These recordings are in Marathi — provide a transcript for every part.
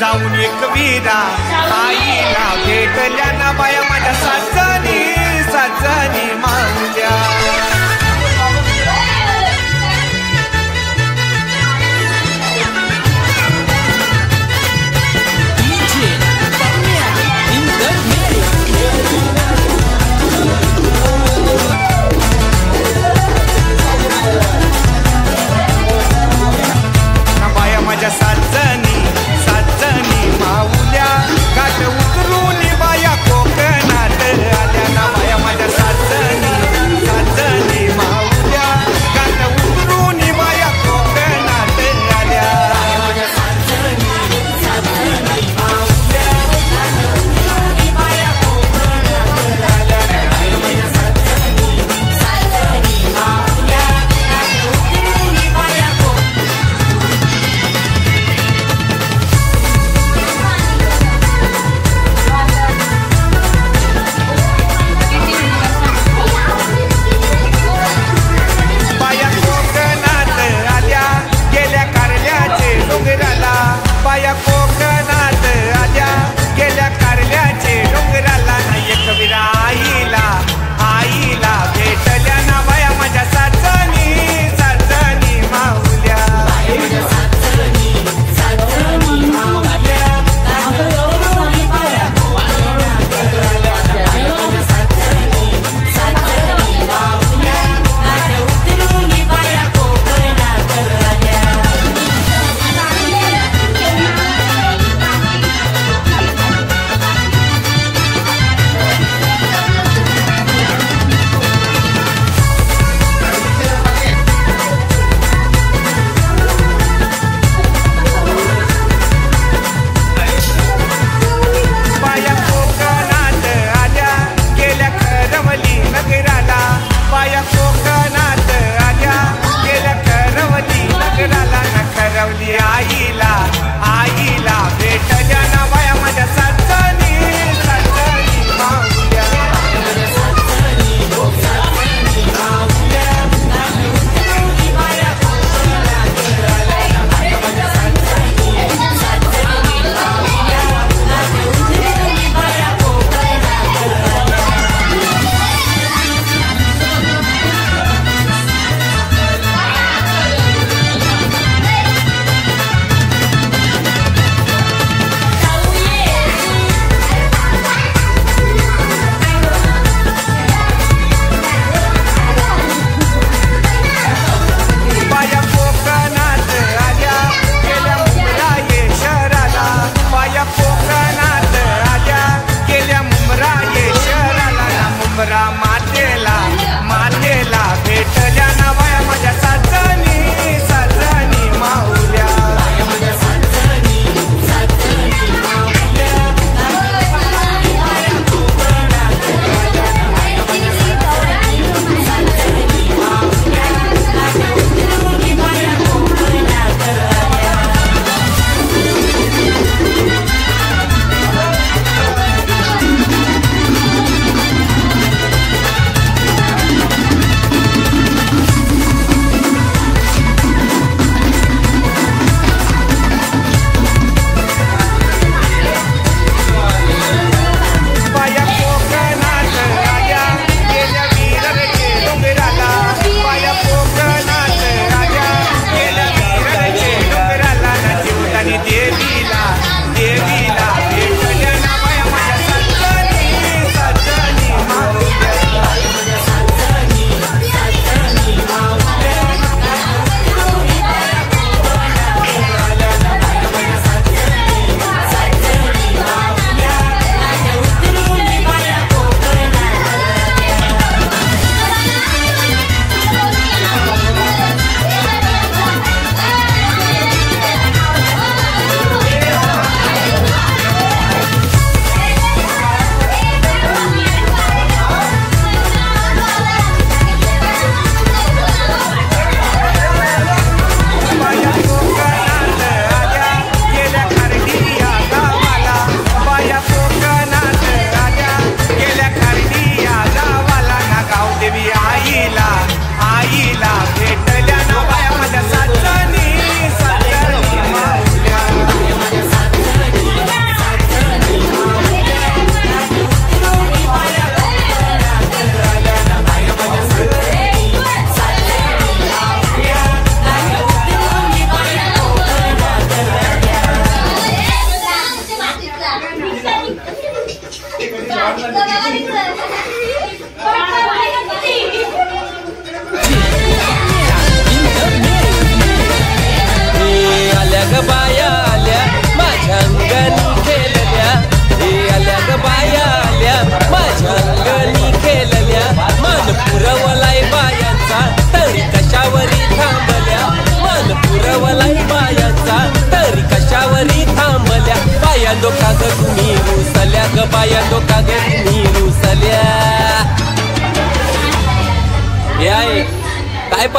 जाऊन एकविरा आईला भेटल्या ना बाया माझ्या सासणी सासणी माऊल्या माझ्या सासणी सासणी माऊल्या गाठ उतरून बाया कोकणात आल्या ना बाया माझ्या सासणी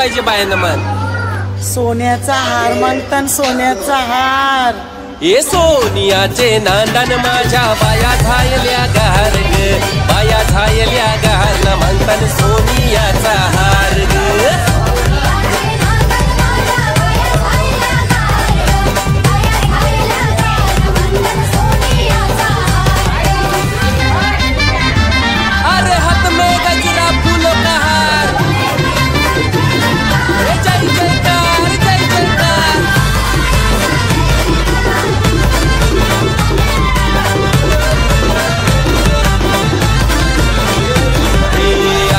पाहिजे बायानं मन? सोन्याचा हार मागतान, सोन्याचा हार. ए सोनियाचे नांदन माझ्या बाया झायल्या गार ग, बाया झायल्या गार ना म्हणतान सोनियाचा हार ग. अरे हाथ में गजरा फूलों का हार, जय जयकार जय जयकार.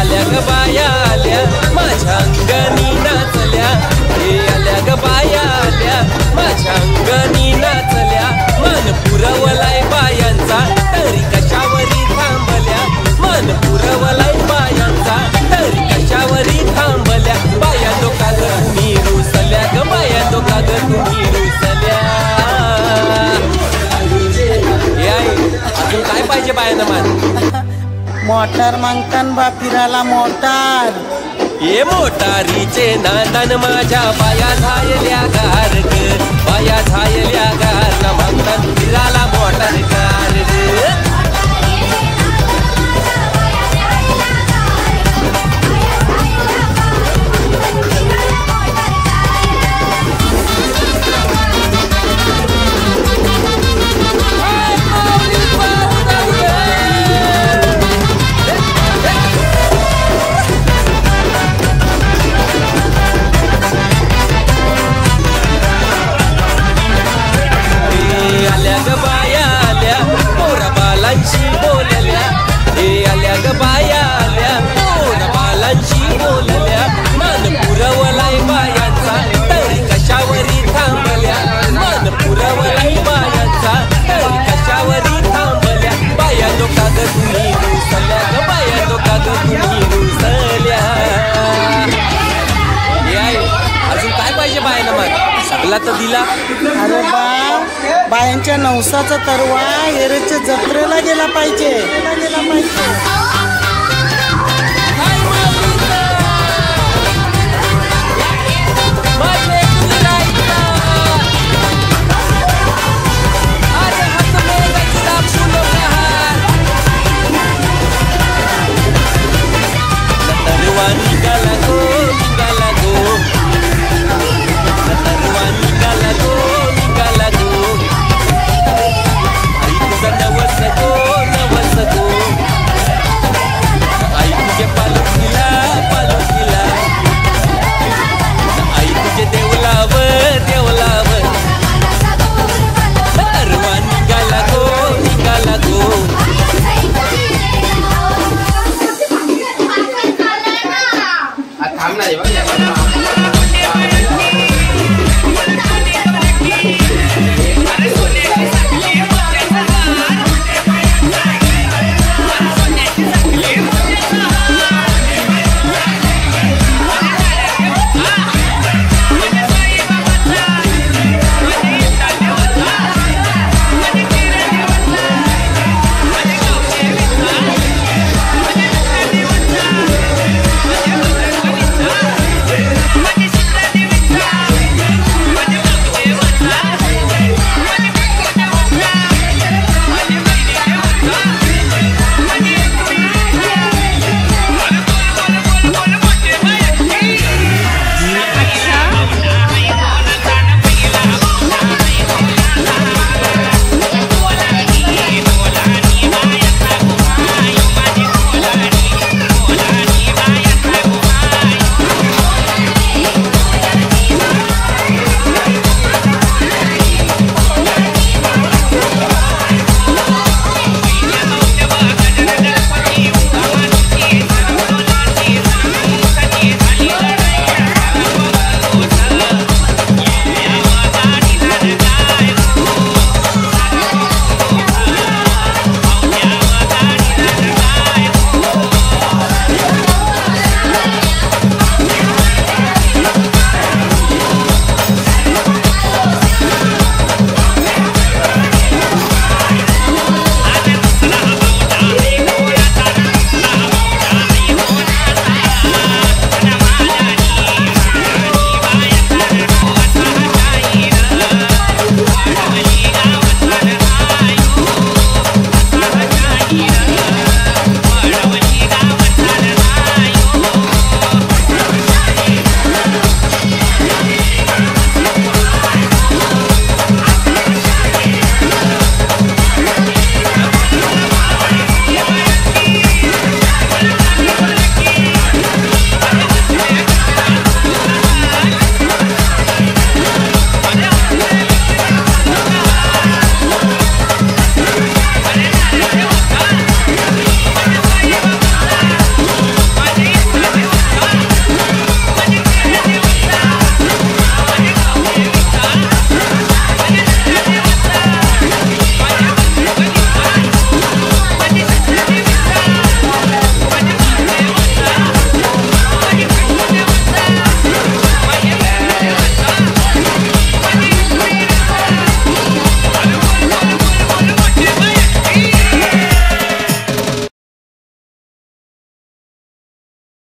आल्या ग बाया आल्या माझ्या अंगणी नाचल्या, हे आल्या ग बाया आल्या माझ्या अंगणी नाचल्या. मन पुरवलाय बायांचा तरी कशावरी थांबल्या, मन पुरवलाय बायांचा तरी कशावरी थांबल्या. बाया डोका ग तुम्ही रुसल्या ग, बाया डोका ग तुम्ही रुसल्या. हे आहे अजून काय पाहिजे बायानं मान? मोटार मागतान बा फिराला मोटार. ये मोटारीचे नांदन माझ्या बाया झायल्या गार ग, बाया झायल्या गार ना म्हणतान फिराला मोटार गार ग. आल्या ग बाया आल्या मोरा बालांशी बोलल्या, हे आल्या ग बाया आल्या मोरा बालांशी बोलल्या. मन पुरवलाय बायांचा तरी कशावरी थांबल्या, मन पुरवलाय बायांचा तरी कशावरी थांबल्या. बाया डोका ग तुम्ही रुसल्या ग, बाया डोका ग तुम्ही रुसल्या. हे आहे अजून काय पाहिजे बायानं मग? सगळा तर दिला. अरे बा बायांच्या नवसाचा तरवा हेरेच्या जत्रेला गेला पाहिजे.